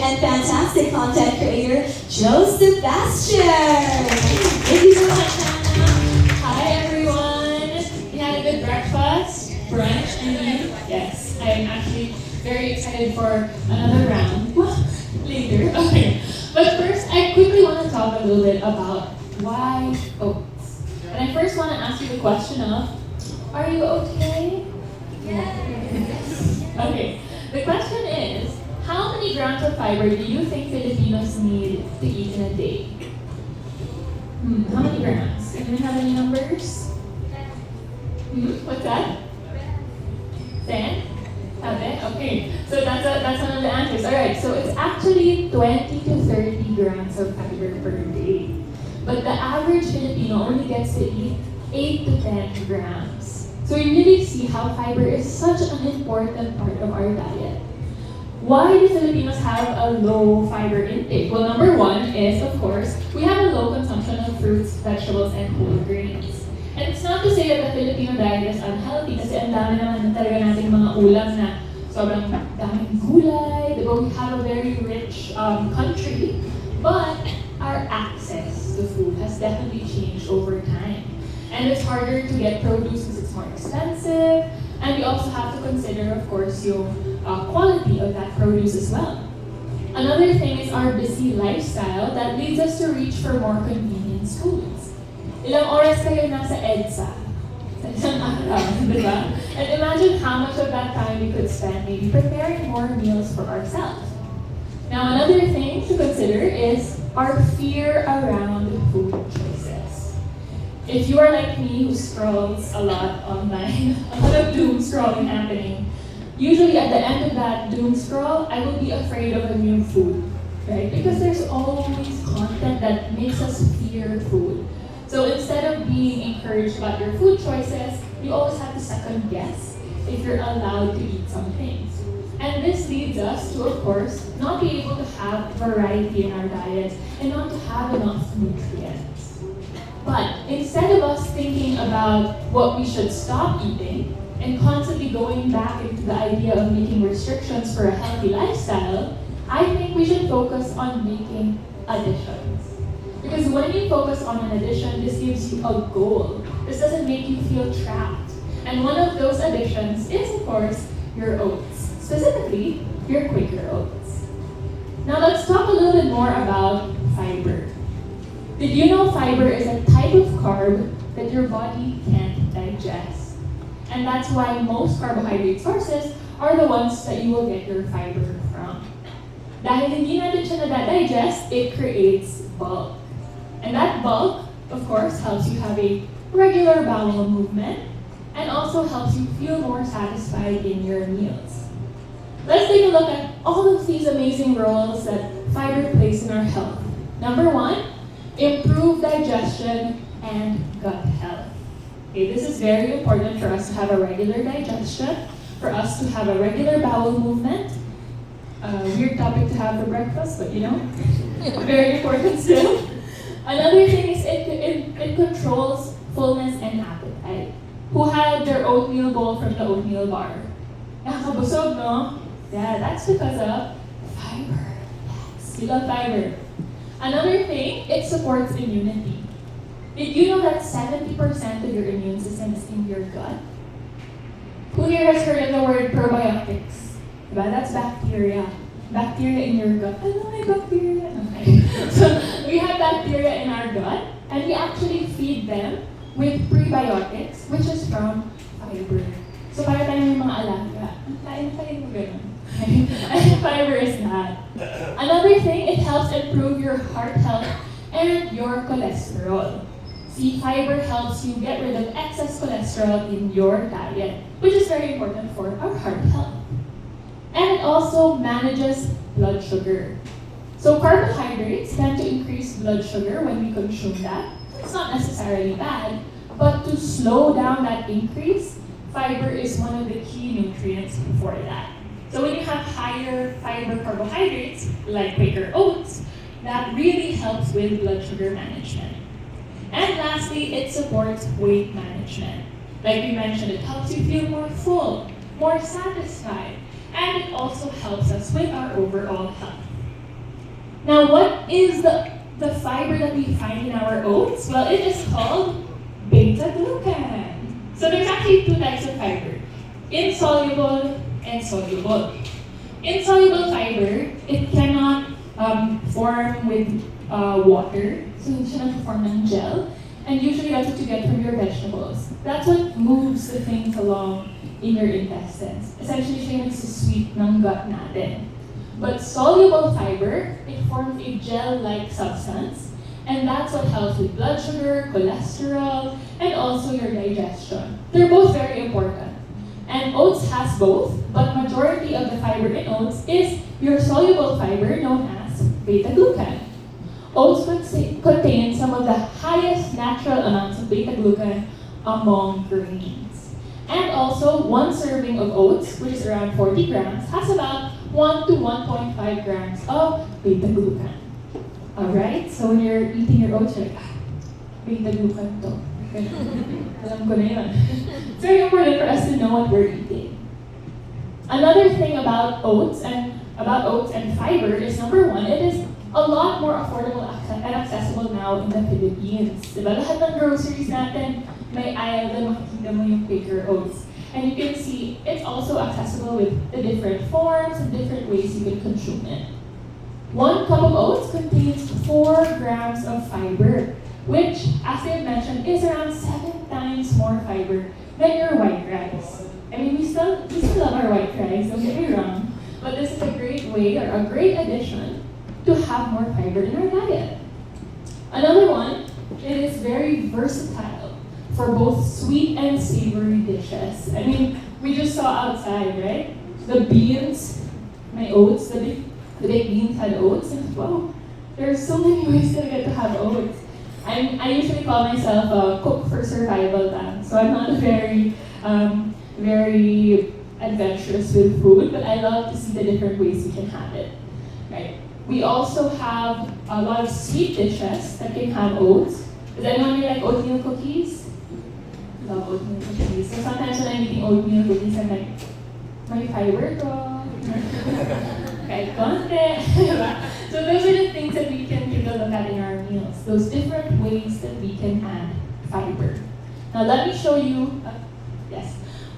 and fantastic content creator, Jo Sebastian. Thank you so much, Hannah. Hi everyone! We had a good breakfast, brunch, I mean. Yes, I'm actually very excited for another round later. Okay, but first I quickly want to talk a little bit about why oats. And I first want to ask you the question of, are you okay? Yeah. Okay, the question is, how many grams of fiber do you think Filipinos need to eat in a day? How many grams? Anyone have any numbers? What's that? 10? Okay. So that's one of the answers. Alright, so it's actually 20 to 30 grams of fiber per day. But the average Filipino only gets to eat 8 to 10 grams. So we really see how fiber is such an important part of our diet. Why do Filipinos have a low fiber intake? Well, number one is, of course, we have a low consumption of fruits, vegetables, and whole grains. And it's not to say that the Filipino diet is unhealthy kasi ang dami naman talaga nating mga ulam na sobrang daming gulay. Diba? We have a very rich country, but our access to food has definitely changed over time. And it's harder to get produce because it's more expensive. And we also have to consider, of course, yung quality of that produce as well. Another thing is our busy lifestyle that leads us to reach for more convenience foods. Ilang oras kayo nasa EDSA? Sa isang araw, di ba? And imagine how much of that time we could spend maybe preparing more meals for ourselves. Now, another thing to consider is our fear around food choices. If you are like me who scrolls a lot online, a lot of doom scrolling happening, usually at the end of that doom scroll, I will be afraid of a new food, right? Because there's always content that makes us fear food. So instead of being encouraged about your food choices, you always have to second guess if you're allowed to eat some things. And this leads us to, of course, not be able to have variety in our diet and not to have enough nutrients. But instead of us thinking about what we should stop eating and constantly going back into the idea of making restrictions for a healthy lifestyle, I think we should focus on making additions. Because when you focus on an addition, this gives you a goal. This doesn't make you feel trapped. And one of those additions is, of course, your oats. Specifically, your Quaker oats. Now let's talk a little bit more about fiber. Did you know fiber is a type of carb that your body can't digest? And that's why most carbohydrate sources are the ones that you will get your fiber from. Dahil hindi natin siya na-digest, it creates bulk. And that bulk, of course, helps you have a regular bowel movement and also helps you feel more satisfied in your meals. Let's take a look at all of these amazing roles that fiber plays in our health. Number one, improve digestion and gut health. Okay, this is very important for us to have a regular digestion, for us to have a regular bowel movement. Weird topic to have for breakfast, but you know, very important still. Another thing is it controls fullness and appetite. Who had their oatmeal bowl from the oatmeal bar? Nakakabusog, no? Yeah, that's because of fiber. Yes, you love fiber. Another thing, it supports immunity. Did you know that 70% of your immune system is in your gut? Who here has heard of the word probiotics? Diba? That's bacteria. Bacteria in your gut. I know my bacteria. Okay. So we have bacteria in our gut, and we actually feed them with prebiotics, which is from fiber. So para tayo may mga alaga. Kain mo ganun. Fiber is that. Another thing, it helps improve your heart health and your cholesterol. See, fiber helps you get rid of excess cholesterol in your diet, which is very important for our heart health. And it also manages blood sugar. So carbohydrates tend to increase blood sugar when we consume that. It's not necessarily bad, but to slow down that increase, fiber is one of the key nutrients for that. So when you have higher fiber carbohydrates, like Quaker oats, that really helps with blood sugar management. And lastly, it supports weight management. Like we mentioned, it helps you feel more full, more satisfied, and it also helps us with our overall health. Now, what is the fiber that we find in our oats? Well, it is called beta-glucan. So there's actually two types of fiber, insoluble and soluble. Insoluble fiber, it cannot form with water, so it shouldn't form in gel. And usually that's what you get from your vegetables. That's what moves the things along in your intestines. Essentially, siya yung nagsisweet ng gut natin. But soluble fiber, it forms a gel-like substance, and that's what helps with blood sugar, cholesterol, and also your digestion. They're both very important. And oats has both, but majority of the fiber in oats is your soluble fiber known as beta-glucan. Oats contain some of the highest natural amounts of beta-glucan among grains. And also, one serving of oats, which is around 40 grams, has about 1 to 1.5 grams of beta-glucan. Alright, so when you're eating your oats, you're like, beta-glucan to. Alam ko na yun. It's very important for us to know what we're eating. Another thing about oats and fiber is, number one, it is a lot more affordable and accessible now in the Philippines. Diba? Lahat ng groceries natin, may aisle na makikita mo yung Quaker oats. And you can see it's also accessible with the different forms and different ways you can consume it. 1 cup of oats contains 4 grams of fiber, which, as I mentioned, is around 7 times more fiber than your white rice. I mean, we still love our white rice, don't get me wrong, but this is a great way or a great addition to have more fiber in our diet. Another one, it is very versatile for both sweet and savory dishes. I mean, we just saw outside, right? The beans, my oats, the baked beans had oats, and wow, there's so many ways to get to have oats. I usually call myself a cook for survival time, so I'm not very adventurous with food, but I love to see the different ways you can have it, right? We also have a lot of sweet dishes that can have oats. Does anyone here like oatmeal cookies? Love oatmeal cookies. So sometimes when I'm eating oatmeal cookies, I'm like, may fiber to. Kahit konti. So those are the things that we can take a look at in our meals. Those different ways that we can add fiber. Now let me show you,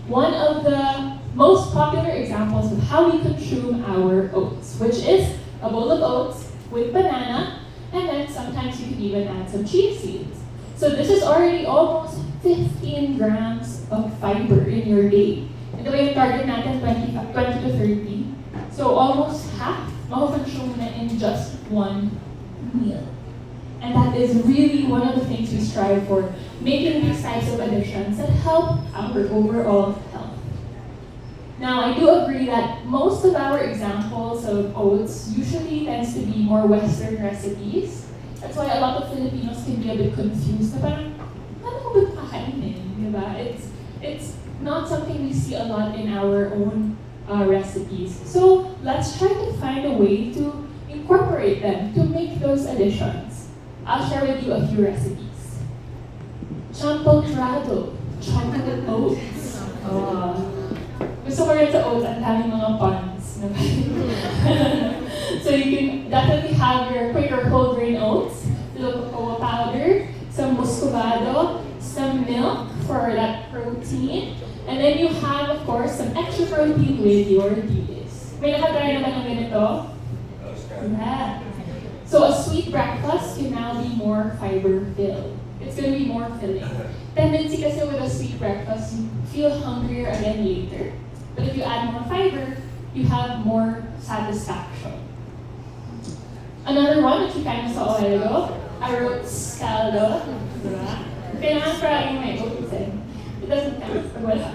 one of the most popular examples of how we consume our oats, which is a bowl of oats with banana, and then sometimes you can even add some chia seeds. So this is already almost 15 grams of fiber in your day. And the way you target natin, 20 to 30. So almost half makukonsume na in just one meal. And that is really one of the things we strive for, making these types of additions that help our overall health. Now, I do agree that most of our examples of oats usually tends to be more Western recipes. That's why a lot of Filipinos can be a bit confused about, ano ko ba kakainin, diba? It's not something we see a lot in our own recipes. So let's try to find a way to incorporate them, to make those additions. I'll share with you a few recipes. Champotrado, chocolate oats. Gusto ko rin sa oats, ang daming mga puns. So you can definitely have your Quaker whole grain oats, little cocoa powder, some muscovado, some milk for that protein, and then you have, of course, some extra protein with your dilis. May nakatry naman ng ganito? Yeah. So a sweet breakfast can now be more fiber-filled. It's going to be more filling. Tendency kasi with a sweet breakfast, you feel hungrier again later. But if you add more fiber, you have more satisfaction. Another one that you kind of saw a while ago, arroz caldo. Kailangan parang may oats eh. It doesn't count, but wala.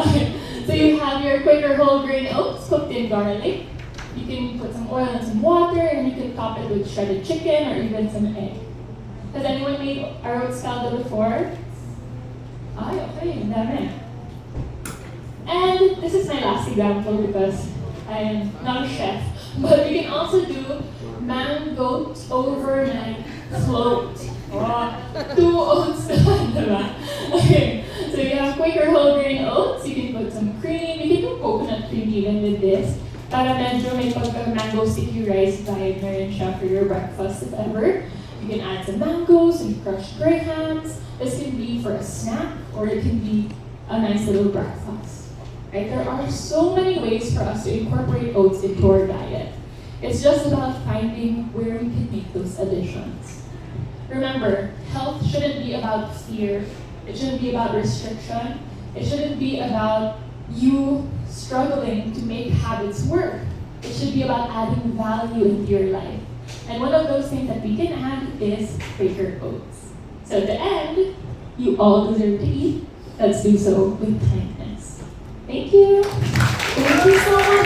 Okay. So you have your Quaker whole grain oats cooked in garlic. You can put some oil and some water, and you can top it with shredded chicken or even some egg. Has anyone made arroz caldo before? Ay, okay, dami. And this is my last example because I am not a chef. But you can also do mango overnight float. Oh, 2 oats naman, diba? Okay, so you have Quaker whole grain oats. You can put some cream. You can do coconut cream even with this. Para medyo may pagka-mango sticky rice vibe na rin siya for your breakfast if ever. You can add some mangoes and crushed grahams. This can be for a snack or it can be a nice little breakfast. Right? There are so many ways for us to incorporate oats into our diet. It's just about finding where we can make those additions. Remember, health shouldn't be about fear. It shouldn't be about restriction. It shouldn't be about you struggling to make habits work. It should be about adding value into your life. And one of those things that we can add is Quaker oats. So at the end, you all deserve to eat. Let's do so with kindness. Thank you. Thank you so much.